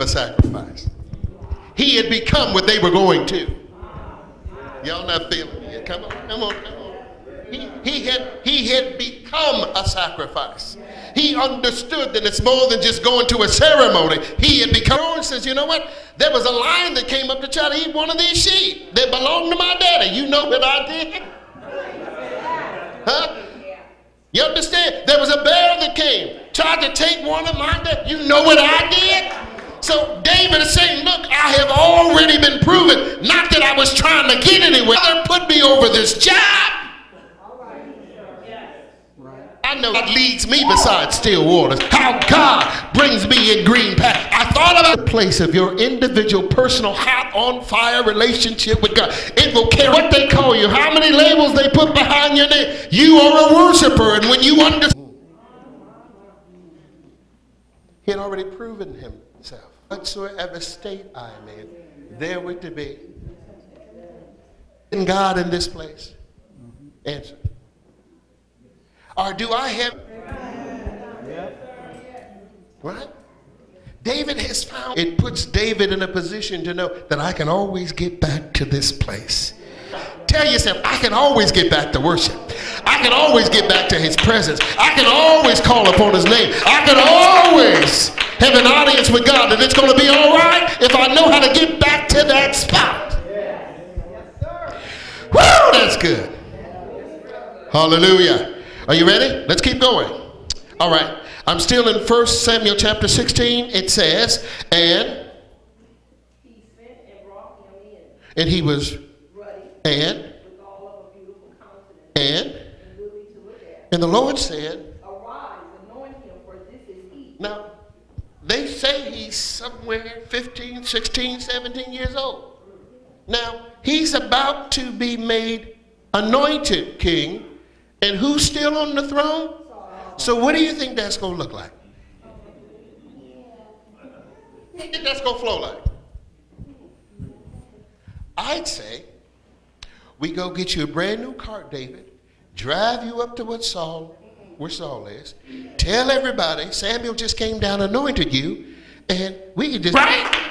a sacrifice. He had become what they were going to. Y'all not feeling it? Come on, come on, come on. He had become a sacrifice. He understood that it's more than just going to a ceremony. He had become, and says, you know what? There was a lion that came up to try to eat one of these sheep that belonged to my daddy. You know what I did? Huh? You understand? There was a bear that came, tried to take one of my daddy. You know what I did? So David is saying, look, I have already been proven, not that I was trying to get anywhere. They put me over this job. I know what leads me beside still waters. How God brings me in green path. I thought about the place of your individual, personal, hot, on fire relationship with God. It will care what they call you, how many labels they put behind your name. You are a worshiper, and when you understand, he had already proven himself. Whatsoever state I am in, there would to be. In God in this place? Answer. Or do I have? Right? David has found, it puts David in a position to know that I can always get back to this place. Tell yourself, I can always get back to worship. I can always get back to his presence. I can always call upon his name. I can always have an audience with God, and it's going to be all right if I know how to get back to that spot. Woo, that's good. Hallelujah. Are you ready? Let's keep going. All right. I'm still in 1 Samuel chapter 16. It says, and he sent and brought him in. And he was ruddy, and with all of a beautiful countenance, and goodly to look at. And the Lord said, arise, anoint him, for this is he. Now, they say he's somewhere 15, 16, 17 years old. Now, he's about to be made anointed king. And who's still on the throne? So what do you think that's going to look like? What do you think that's going to flow like? I'd say we go get you a brand new cart, David, drive you up to where Saul is, tell everybody Samuel just came down, anointed you, and we can just, right?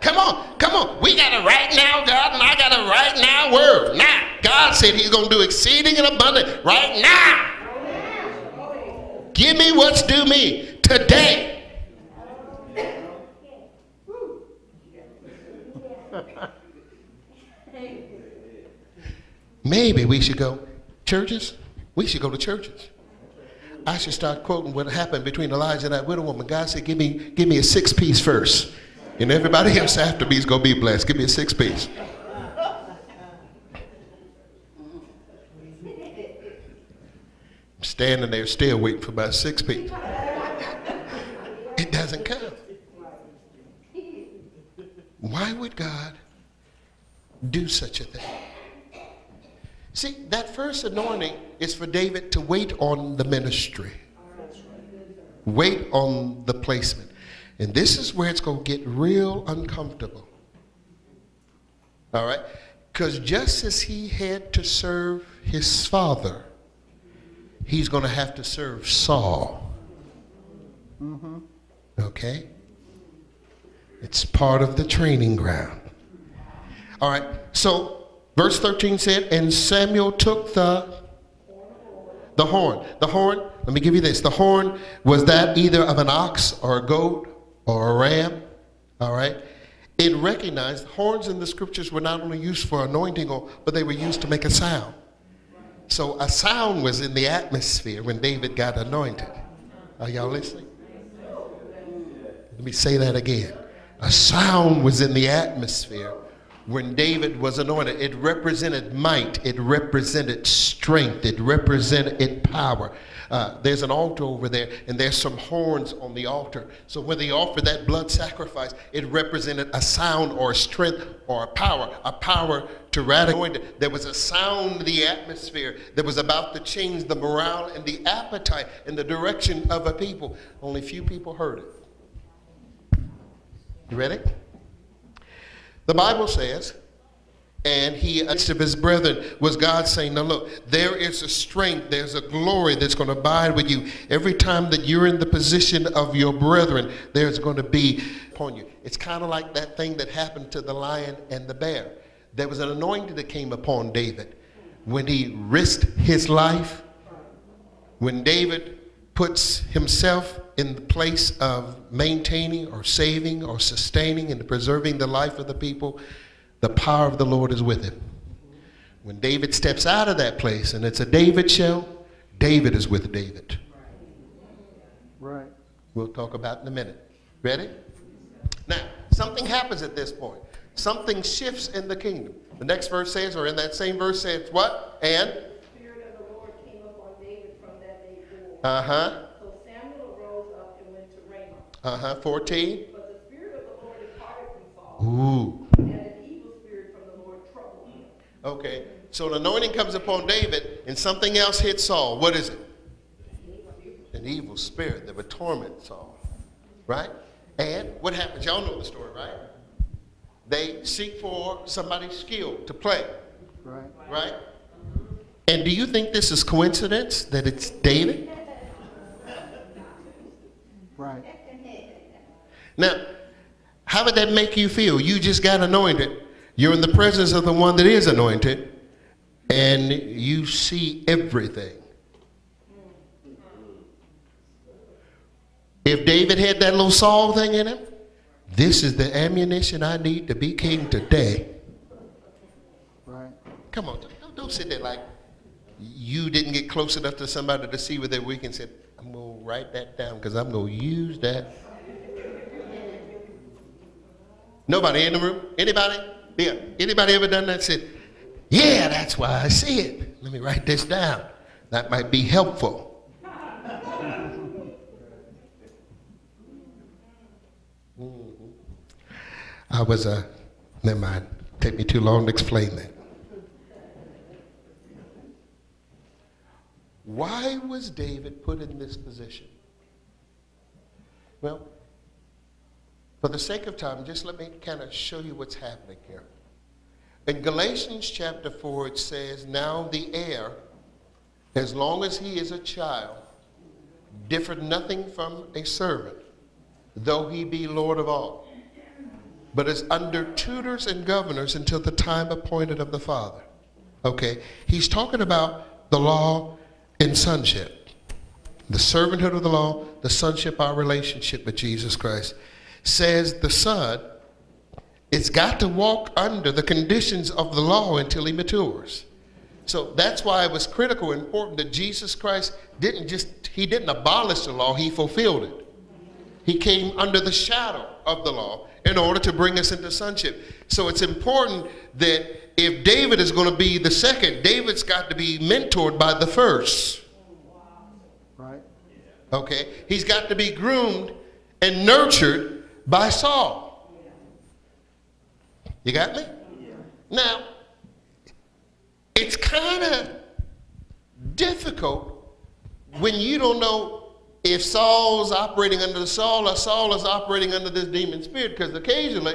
Come on, come on. We got a right now, God, and I got a right now word. Now, God said he's going to do exceeding and abundant right now. Give me what's due me today. Maybe we should go churches. We should go to churches. I should start quoting what happened between Elijah and that widow woman. God said, give me a 6-piece first. And everybody else after me is going to be blessed. Give me a 6-piece. I'm standing there still waiting for my 6-piece. It doesn't come. Why would God do such a thing? See, that first anointing is for David to wait on the ministry. Wait on the placement. And this is where it's going to get real uncomfortable. All right? Because just as he had to serve his father, he's going to have to serve Saul. Okay? It's part of the training ground. All right. So, verse 13 said, and Samuel took the horn. The horn, let me give you this. The horn was that either of an ox or a goat or a ram, all right? It recognized horns in the scriptures were not only used for anointing, but they were used to make a sound. So a sound was in the atmosphere when David got anointed. Are y'all listening? Let me say that again. A sound was in the atmosphere when David was anointed. It represented might. It represented strength. It represented power. There's an altar over there, and there's some horns on the altar. So when they offered that blood sacrifice, it represented a sound or a strength or a power to radically. There was a sound in the atmosphere that was about to change the morale and the appetite and the direction of a people. Only few people heard it. You ready? The Bible says, And he, amidst of his brethren, was God saying, now look, there is a strength, there's a glory that's going to abide with you. Every time that you're in the position of your brethren, there's going to be upon you. It's kind of like that thing that happened to the lion and the bear. There was an anointing that came upon David when he risked his life. When David puts himself in the place of maintaining or saving or sustaining and preserving the life of the people, the power of the Lord is with him. When David steps out of that place and it's a David show, David is with David. Right. We'll talk about it in a minute. Ready? Now, something happens at this point. Something shifts in the kingdom. The next verse says, or in that same verse says, what? And? The Spirit of the Lord came upon David from that day forward. Uh-huh. So Samuel rose up and went to Ramah. 14. But the Spirit of the Lord departed from Saul. Ooh. And an evil spirit from the Lord troubled him. Okay. So the anointing comes upon David and something else hits Saul. What is it? An evil spirit that would torment Saul. Right? And what happens? Y'all know the story, right? They seek for somebody's skill to play. Right. Right? And do you think this is coincidence that it's David? Right. Now, how would that make you feel? You just got anointed. You're in the presence of the one that is anointed, and you see everything. If David had that little Saul thing in him, this is the ammunition I need to be king today. Right. Come on, don't sit there like you didn't get close enough to somebody to see where they're weak and said, I'm going to write that down because I'm going to use that. Nobody in the room? Anybody? Yeah. Anybody ever done that? Said, yeah, that's why I see it. Let me write this down. That might be helpful. I was never mind. Take me too long to explain that. Why was David put in this position? Well, for the sake of time, just let me kind of show you what's happening here. In Galatians chapter 4, it says, now the heir, as long as he is a child, differeth nothing from a servant, though he be Lord of all, but is under tutors and governors until the time appointed of the Father. Okay, he's talking about the law and sonship. The servanthood of the law, the sonship, our relationship with Jesus Christ. Says the son, it's got to walk under the conditions of the law until he matures. So that's why it was critical and important that Jesus Christ he didn't abolish the law, he fulfilled it. He came under the shadow of the law in order to bring us into sonship. So it's important that if David is going to be the second, David's got to be mentored by the first. Right. Okay? He's got to be groomed and nurtured by Saul. You got me? Now, it's kind of difficult when you don't know if Saul's operating under the Saul or Saul is operating under this demon spirit, because occasionally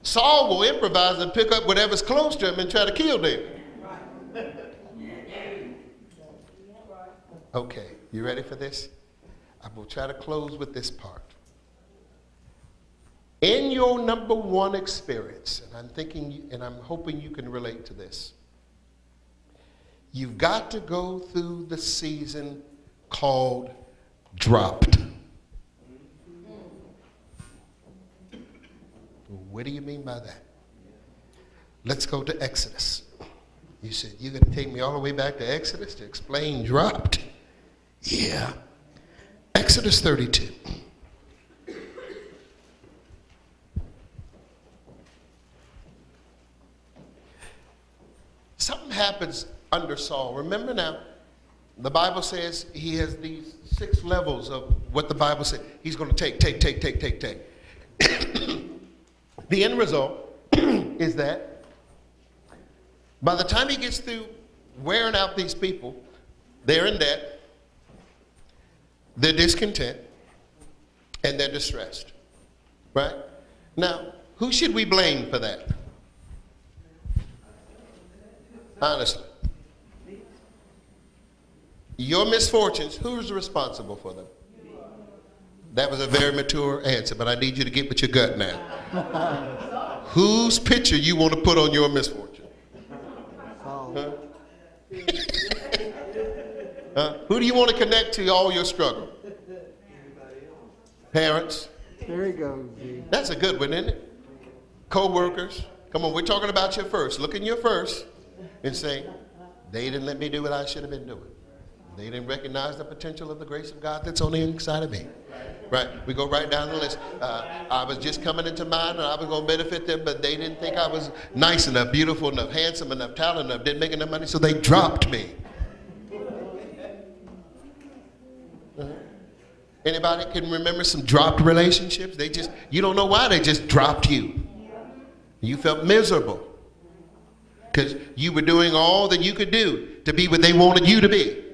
Saul will improvise and pick up whatever's close to him and try to kill David. Okay, you ready for this? I will try to close with this part. In your number one experience, and I'm thinking and I'm hoping you can relate to this, you've got to go through the season called dropped. What do you mean by that? Let's go to Exodus. You said, you're going to take me all the way back to Exodus to explain dropped? Yeah. Exodus 32. Something happens under Saul. Remember now, the Bible says he has these 6 levels of what the Bible says. He's going to take. The end result is that by the time he gets through wearing out these people, they're in debt, they're discontent, and they're distressed. Right? Now, who should we blame for that? Honestly. Your misfortunes, who's responsible for them? That was a very mature answer, but I need you to get with your gut now. Whose picture you want to put on your misfortune? Huh? Who do you want to connect to all your struggle? Parents? There he goes, G. That's a good one, isn't it? Co-workers? Come on, we're talking about your first. Look in your first and say, they didn't let me do what I should have been doing. They didn't recognize the potential of the grace of God that's on the inside of me. Right? We go right down the list. I was just coming into mine and I was going to benefit them, but they didn't think I was nice enough, beautiful enough, handsome enough, talented enough, didn't make enough money, so they dropped me. Anybody can remember some dropped relationships? You don't know why, they just dropped you. You felt miserable because you were doing all that you could do to be what they wanted you to be.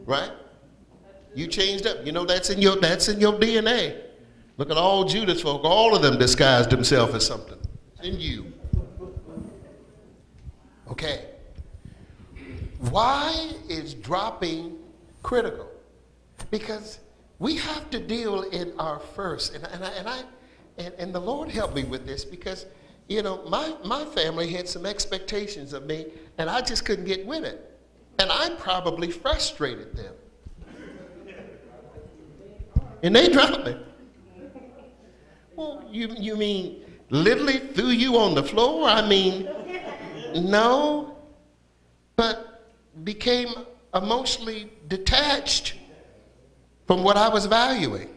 Right? You changed up. You know, that's in your DNA. Look at all Judas folk. All of them disguised themselves as something. It's in you. Okay. Why is dropping critical? Because we have to deal in our first. And the Lord helped me with this because, you know, my family had some expectations of me, and I just couldn't get with it. And I probably frustrated them. And they dropped me. Well, you mean literally threw you on the floor? I mean, no. But became emotionally detached from what I was valuing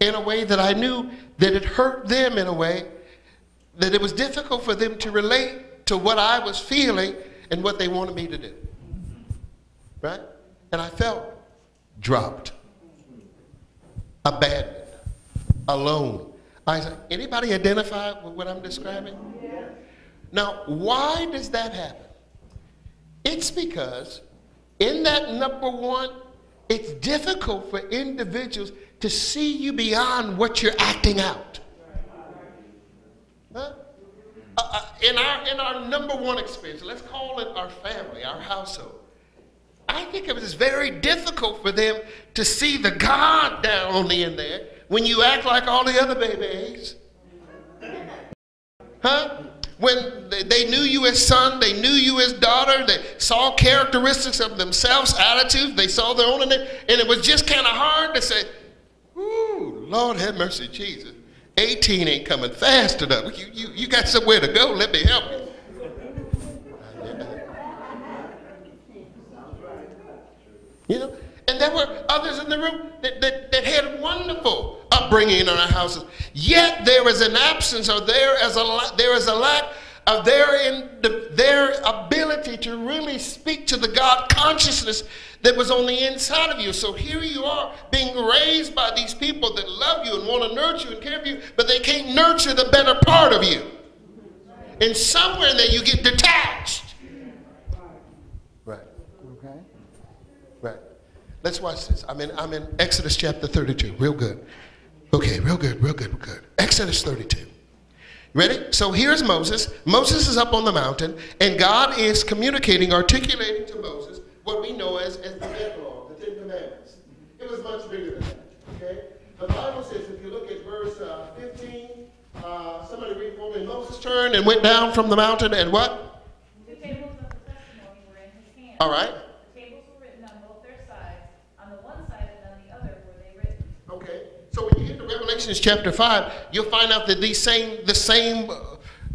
in a way that I knew that it hurt them in a way that it was difficult for them to relate to what I was feeling and what they wanted me to do. Right? And I felt dropped, abandoned, alone. Anybody identify with what I'm describing? Yeah. Now, why does that happen? It's because in that number one, it's difficult for individuals to see you beyond what you're acting out. Huh? In our number one experience, let's call it our family, our household. I think it was very difficult for them to see the God down on the end there when you act like all the other babies. Huh? When they knew you as son, they knew you as daughter, they saw characteristics of themselves, attitudes, they saw their own in there, and it was just kind of hard to say, ooh, Lord have mercy, Jesus. 18 ain't coming fast enough. You got somewhere to go, let me help you. You know, and there were others in the room that had wonderful upbringing in our houses. Yet there is an absence, or there is a lack of their ability to really speak to the God consciousness that was on the inside of you. So here you are being raised by these people that love you and want to nurture you and care for you, but they can't nurture the better part of you. And somewhere in there you get detached. Right. Okay. Right. Let's watch this. I'm in Exodus chapter 32. Real good. Okay, real good. Exodus 32. Ready? So here's Moses. Moses is up on the mountain, and God is communicating, articulating to Moses what we know as the Decalogue, the Ten Commandments. It was much bigger than that. Okay? The Bible says, if you look at verse 15, somebody read for me. Moses turned and went down from the mountain, and what? The tables of the testimony were in his hand. All right. The tables were written on both their sides. On the one side and on the other were they written. Okay. So when you get to Revelation chapter 5, you'll find out that the same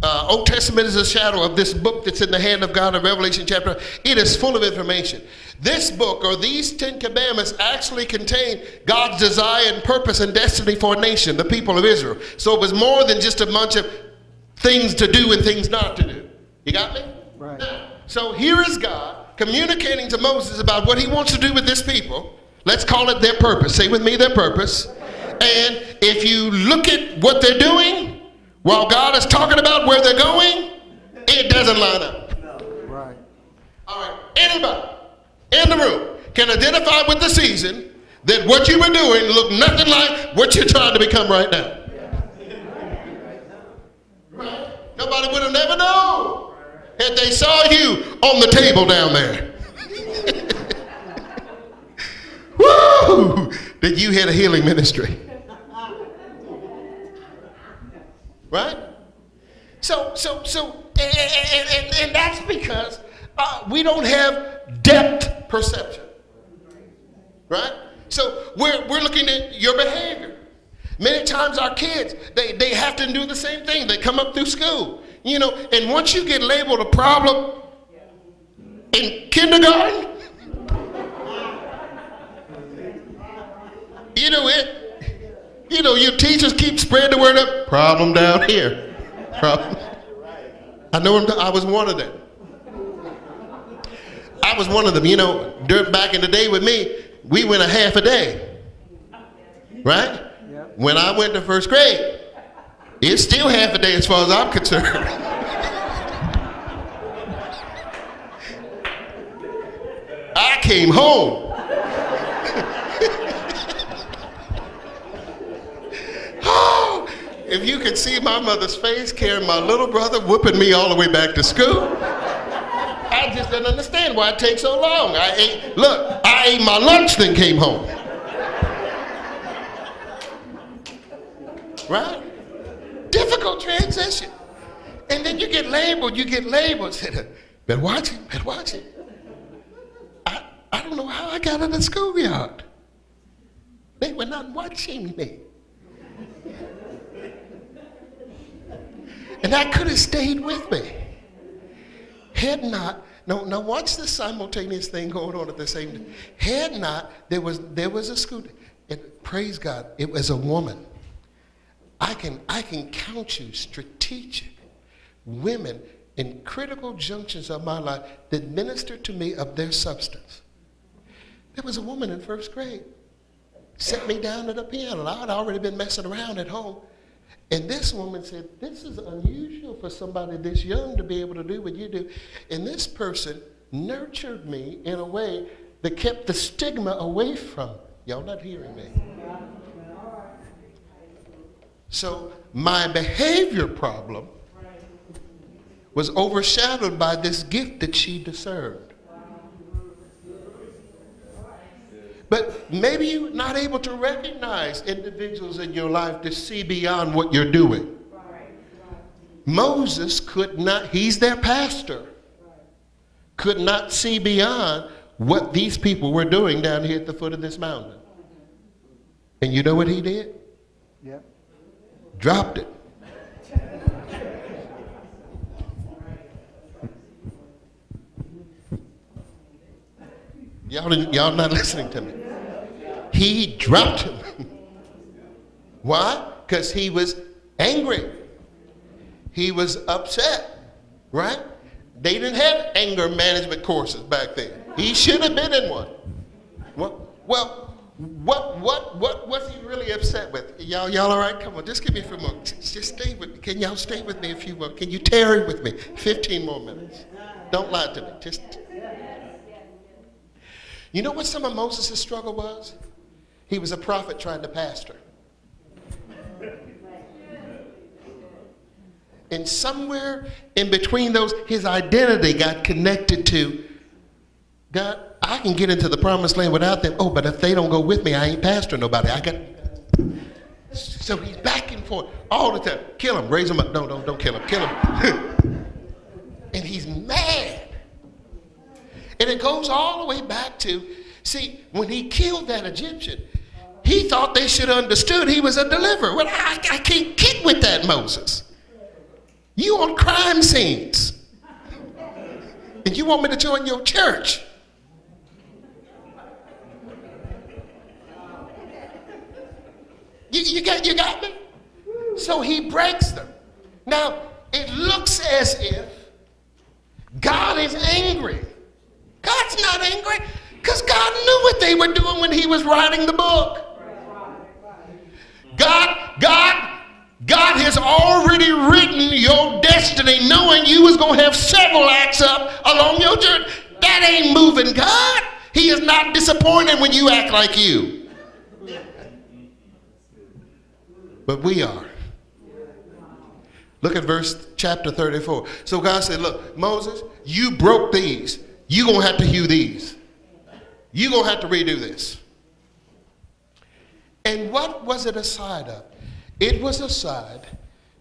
Old Testament is a shadow of this book that's in the hand of God in Revelation chapter. It is full of information. This book, or these 10 commandments, actually contain God's desire and purpose and destiny for a nation, the people of Israel. So it was more than just a bunch of things to do and things not to do. You got me? Right. Now, so here is God communicating to Moses about what he wants to do with this people. Let's call it their purpose. Say with me, their purpose. And if you look at what they're doing, while God is talking about where they're going, it doesn't line up. Right. All right. Anybody in the room can identify with the season that what you were doing looked nothing like what you're trying to become right now. Right? Nobody would have never known And they saw you on the table down there. Woo! That you had a healing ministry. Right? So, and that's because we don't have depth perception. Right? So we're looking at your behavior. Many times our kids, they have to do the same thing. They come up through school, you know, and once you get labeled a problem in kindergarten, your teachers keep spreading the word up. Problem down here. Problem. I know I was one of them. I was one of them. You know, back in the day with me, we went a half a day. Right? Yep. When I went to first grade, it's still half a day as far as I'm concerned. I came home. Oh, if you could see my mother's face carrying my little brother, whooping me all the way back to school. I just didn't understand why it takes so long. I ate my lunch, then came home. Right? Difficult transition. And then you get labeled. Better watch it. I don't know how I got in the schoolyard. They were not watching me. And that could have stayed with me. Had not, now watch this simultaneous thing going on at the same time. Had not, there was a student, and praise God, it was a woman. I can count you strategic women in critical junctions of my life that ministered to me of their substance. There was a woman in first grade, set me down at a piano. I had already been messing around at home. And this woman said, this is unusual for somebody this young to be able to do what you do. And this person nurtured me in a way that kept the stigma away from me. Y'all not hearing me? So my behavior problem was overshadowed by this gift that she discerned. But maybe you're not able to recognize individuals in your life to see beyond what you're doing. Moses could not, he's their pastor, could not see beyond what these people were doing down here at the foot of this mountain. And you know what he did? Yep. Dropped it. Y'all not listening to me. He dropped him. Why? Because he was angry. He was upset, right? They didn't have anger management courses back then. He should have been in one. Well, what was he really upset with? Y'all all right? Come on, just give me a few more. Just stay with me. Can y'all stay with me a few more? Can you tarry with me? 15 more minutes. Don't lie to me. You know what some of Moses' struggle was? He was a prophet trying to pastor. And somewhere in between those, his identity got connected to, God, I can get into the promised land without them. Oh, but if they don't go with me, I ain't pastoring nobody. So he's back and forth all the time. Kill him, raise him up. No, don't kill him. Kill him. And he's mad. And it goes all the way back to, see, when he killed that Egyptian, he thought they should have understood he was a deliverer. Well, I can't get with that, Moses. You on crime scenes. And you want me to join your church. You got me? So he breaks them. Now, it looks as if God is angry. God's not angry because God knew what they were doing when he was writing the book. God has already written your destiny knowing you was going to have several acts up along your journey. That ain't moving God. He is not disappointed when you act like you. But we are. Look at chapter 34. So God said, look, Moses, you broke these. You're going to have to hew these. You're going to have to redo this. And what was it a side of? It was a side.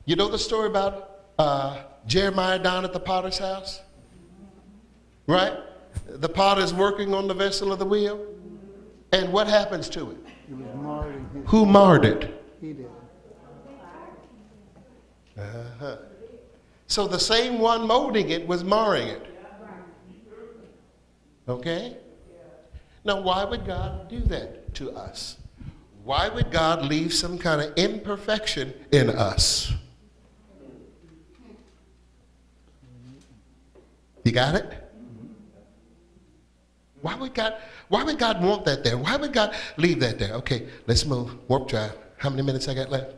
You know the story about Jeremiah down at the potter's house? Right? The potter's working on the vessel of the wheel. And what happens to it? It was marred in his. Who marred it? He did. Uh-huh. So the same one molding it was marring it. Okay? Now, why would God do that to us? Why would God leave some kind of imperfection in us? You got it? Why would God want that there? Why would God leave that there? Okay, let's move. Warp drive. How many minutes I got left?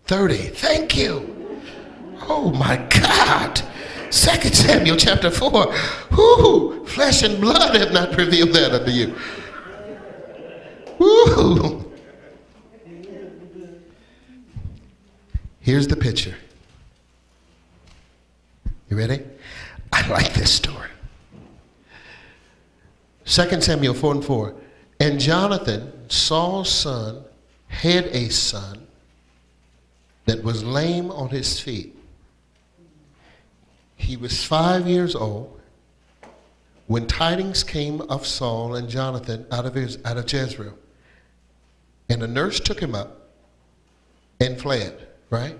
30. Thank you. Oh my God. 2 Samuel chapter 4. Whoo, flesh and blood have not revealed that unto you. Woo. Here's the picture. You ready? I like this story. 2 Samuel 4:4. And Jonathan, Saul's son, had a son that was lame on his feet. He was 5 years old when tidings came of Saul and Jonathan out of Jezreel. And a nurse took him up and fled, right?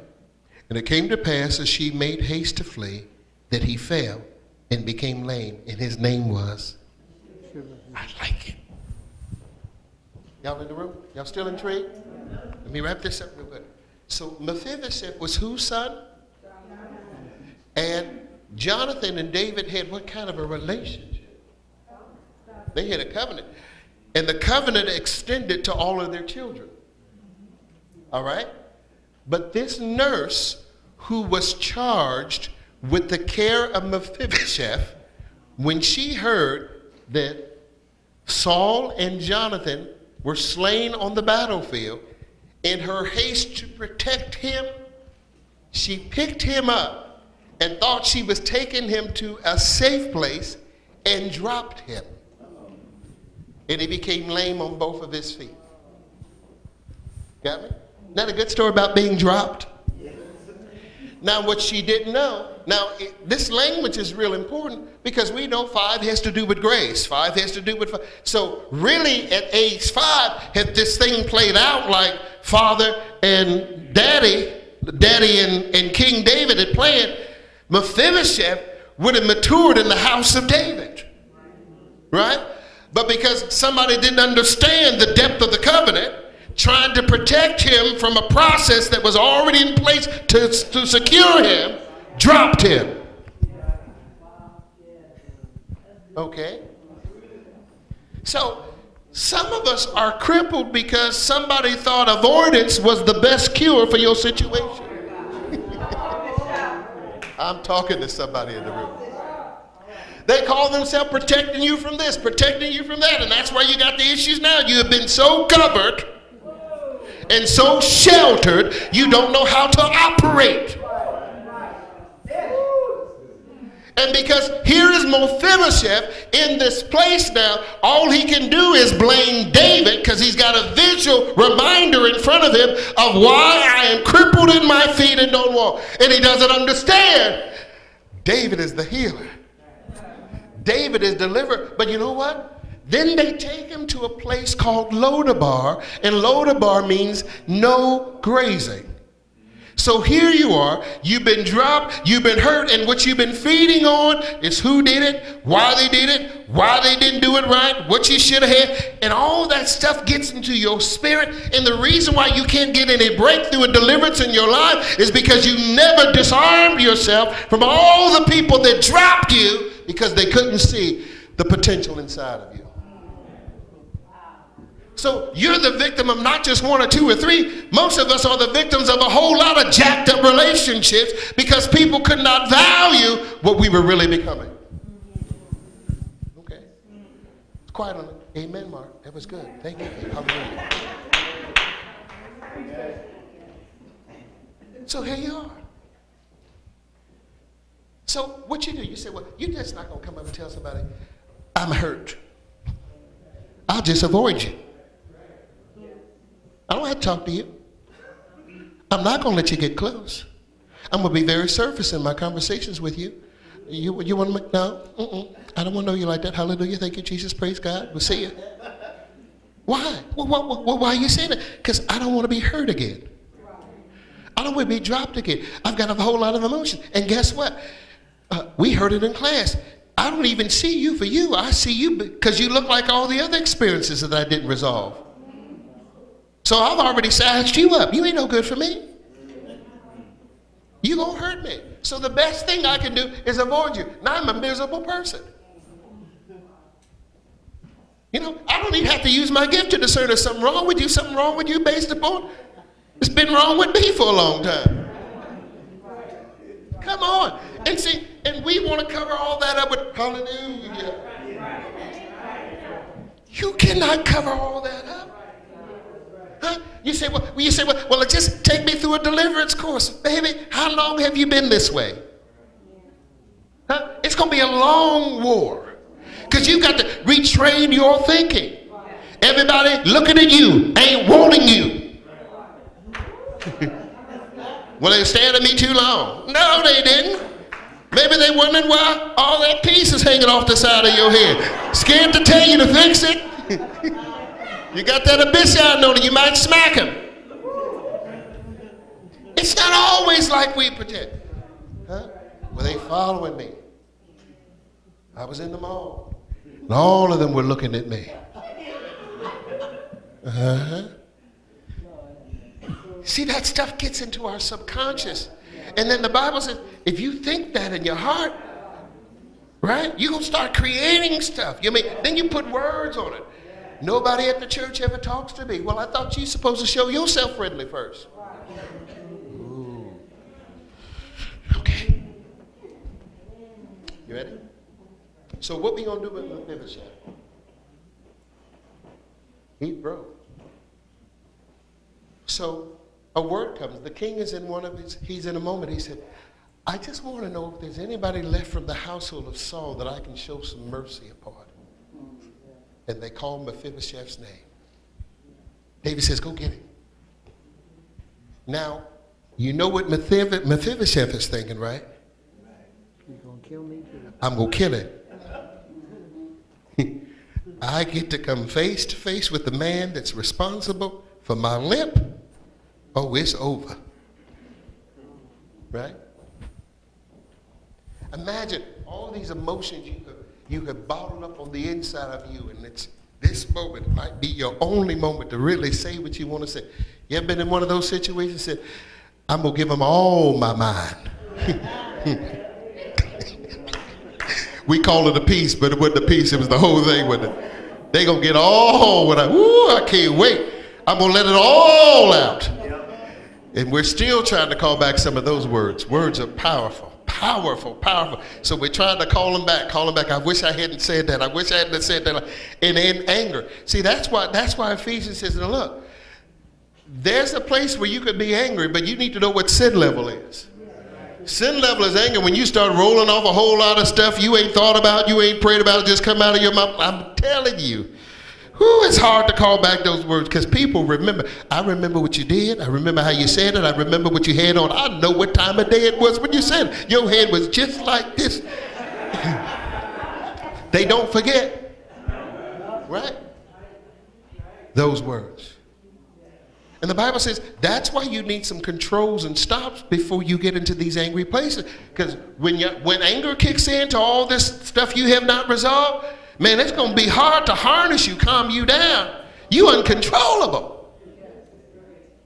And it came to pass as she made haste to flee that he fell and became lame. And his name was, I like it. Y'all in the room? Y'all still intrigued? Let me wrap this up real quick. So Mephibosheth was whose son? And Jonathan and David had what kind of a relationship? They had a covenant. And the covenant extended to all of their children. All right? But this nurse who was charged with the care of Mephibosheth, when she heard that Saul and Jonathan were slain on the battlefield, in her haste to protect him, she picked him up and thought she was taking him to a safe place and dropped him. And he became lame on both of his feet. Got me? Isn't that a good story about being dropped? Now, what she didn't know, this language is real important because we know 5 has to do with grace. 5 has to do with, so really at age 5, had this thing played out like father and daddy and King David had planned, Mephibosheth would have matured in the house of David. Right? But because somebody didn't understand the depth of the covenant, trying to protect him from a process that was already in place to secure him, dropped him. Okay? So, some of us are crippled because somebody thought avoidance was the best cure for your situation. I'm talking to somebody in the room. They call themselves protecting you from this, protecting you from that, and that's why you got the issues now. You have been so covered and so sheltered, you don't know how to operate. And because here is Mephibosheth in this place now, all he can do is blame David because he's got a visual reminder in front of him of why I am crippled in my feet and don't walk. And he doesn't understand. David is the healer. David is delivered. But you know what? Then they take him to a place called Lodabar, and Lodabar means no grazing. So here you are, you've been dropped, you've been hurt, and what you've been feeding on is who did it, why they didn't do it right, what you should have had, and all that stuff gets into your spirit. And the reason why you can't get any breakthrough and deliverance in your life is because you never disarmed yourself from all the people that dropped you because they couldn't see the potential inside of you. So you're the victim of not just 1 or 2 or 3. Most of us are the victims of a whole lot of jacked up relationships because people could not value what we were really becoming. Okay. It's quiet on it. Amen, Mark. That was good. Thank you. Hallelujah. So here you are. So what you do, you say, well, you're just not going to come up and tell somebody, I'm hurt. I'll just avoid you. I don't have to talk to you. I'm not going to let you get close. I'm going to be very surface in my conversations with you. You want to make, no, I don't want to know you like that. Hallelujah, thank you, Jesus, praise God. We'll see you. Why? Well, why are you saying that? Because I don't want to be hurt again. I don't want to be dropped again. I've got a whole lot of emotion. And guess what? We heard it in class. I don't even see you for you. I see you because you look like all the other experiences that I didn't resolve. So I've already sized you up. You ain't no good for me. You gonna hurt me. So the best thing I can do is avoid you. Now I'm a miserable person. You know, I don't even have to use my gift to discern if something wrong with you based upon it's been wrong with me for a long time. Come on. And see, and we want to cover all that up with hallelujah. You cannot cover all that up. Huh? You say, well, just take me through a deliverance course. Baby, how long have you been this way? Huh? It's going to be a long war. Because you've got to retrain your thinking. Everybody looking at you ain't wanting you. Well, they stared at me too long. No, they didn't. Maybe they wondering why all that piece is hanging off the side of your head. Scared to tell you to fix it. You got that abyssal on it, you might smack him. It's not always like we pretend. Huh? Were they following me? I was in the mall. And all of them were looking at me. Uh-huh. See, that stuff gets into our subconscious. And then the Bible says, if you think that in your heart, right, you're going to start creating stuff. Then you put words on it. Nobody at the church ever talks to me. Well, I thought you're supposed to show yourself friendly first. Ooh. Okay. You ready? So what we going to do with Mephibosheth? He broke. So a word comes. The king is in he's in a moment. He said, I just want to know if there's anybody left from the household of Saul that I can show some mercy upon. And they call Mephibosheth's name. David says, go get him. Now, you know what Mephibosheth is thinking, right? You're going to kill me too. I'm going to kill him. I get to come face to face with the man that's responsible for my limp. Oh, it's over. Right? Imagine all these emotions you have bottled up on the inside of you, and this moment might be your only moment to really say what you want to say. You ever been in one of those situations and said, I'm going to give them all my mind. We call it a piece, but it wasn't a piece. It was the whole thing with it. They're going to get all what I can't wait. I'm going to let it all out. And we're still trying to call back some of those words. Words are powerful. Powerful, powerful. So we're trying to call them back. I wish I hadn't said that. I wish I hadn't said that. And in anger. See, that's why Ephesians says, now look, there's a place where you could be angry, but you need to know what sin level is. Sin level is anger when you start rolling off a whole lot of stuff you ain't thought about, you ain't prayed about, it just come out of your mouth. I'm telling you. It's hard to call back those words because people remember. I remember what you did. I remember how you said it. I remember what you had on. I know what time of day it was when you said it. Your head was just like this. They don't forget. Right? Those words. And the Bible says that's why you need some controls and stops before you get into these angry places. Because when anger kicks into all this stuff you have not resolved, man, it's going to be hard to harness you, calm you down. You uncontrollable.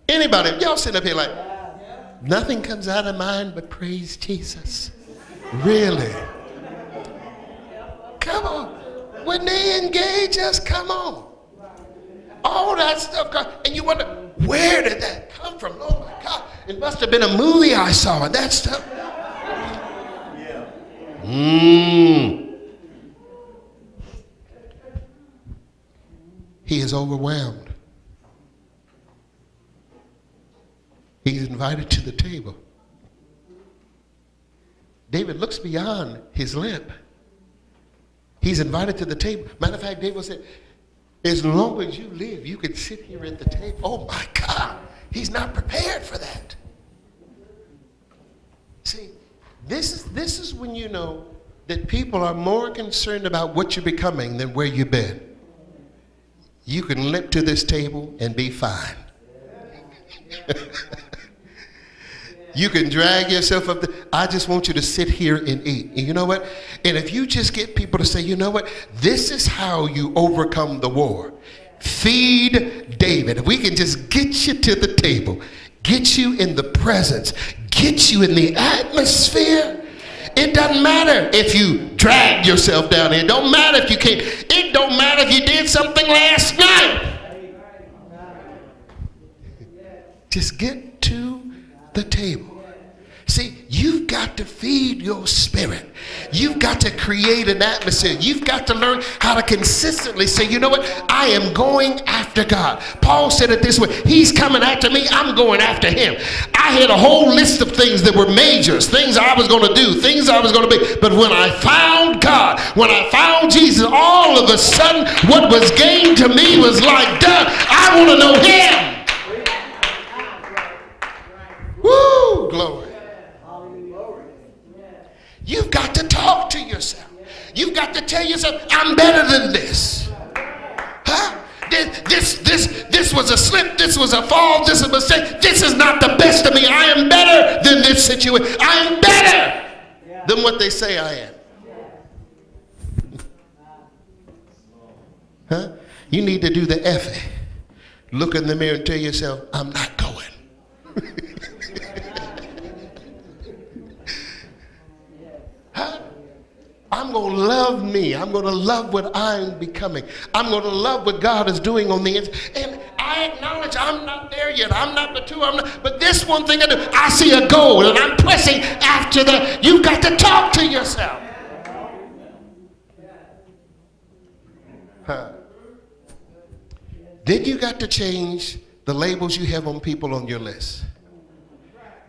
Anybody, y'all sitting up here like, nothing comes out of mine but praise Jesus. Really? Come on. When they engage us, come on. All that stuff comes, and you wonder, where did that come from? Oh my God, it must have been a movie I saw, and that stuff. He is overwhelmed. He's invited to the table. David looks beyond his limp. He's invited to the table. Matter of fact, David said, as long as you live, you can sit here at the table. Oh my God, he's not prepared for that. See, this is when you know that people are more concerned about what you're becoming than where you've been. You can limp to this table and be fine. You can drag yourself up. I just want you to sit here and eat. And you know what? And if you just get people to say, you know what? This is how you overcome the war. Feed David. If we can just get you to the table, get you in the presence, get you in the atmosphere. It doesn't matter if you dragged yourself down here. It don't matter if you can't. It don't matter if you did something last night. Just get to the table. See, you've got to feed your spirit. You've got to create an atmosphere. You've got to learn how to consistently say, you know what? I am going after God. Paul said it this way. He's coming after me. I'm going after him. I had a whole list of things that were majors, things I was going to do, things I was going to be. But when I found God, when I found Jesus, all of a sudden what was gained to me was like, duh, I want to know him. Woo, glory. You've got to talk to yourself. You've got to tell yourself, I'm better than this. Huh? This was a slip. This was a fall. This is a mistake. This is not the best of me. I am better than this situation. I am better than what they say I am. Huh? You need to do the Effie. Look in the mirror and tell yourself, I'm not going. Huh? I'm going to love me. I'm going to love what I'm becoming. I'm going to love what God is doing on the inside. And I acknowledge I'm not there yet. I'm not the two. I'm not. But this one thing I do, I see a goal and I'm pressing after that. You've got to talk to yourself. Huh? Then you got to change the labels you have on people on your list.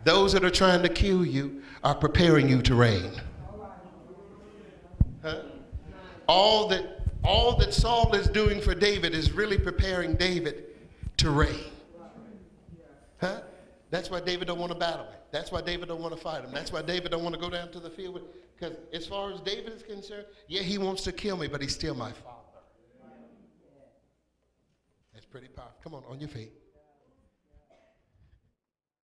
Those that are trying to kill you are preparing you to reign. Huh? All that Saul is doing for David is really preparing David to reign. Huh? That's why David don't want to battle him. That's why David don't want to fight him. That's why David don't want to go down to the field. Because as far as David is concerned, yeah, he wants to kill me, but he's still my father. That's pretty powerful. Come on your feet.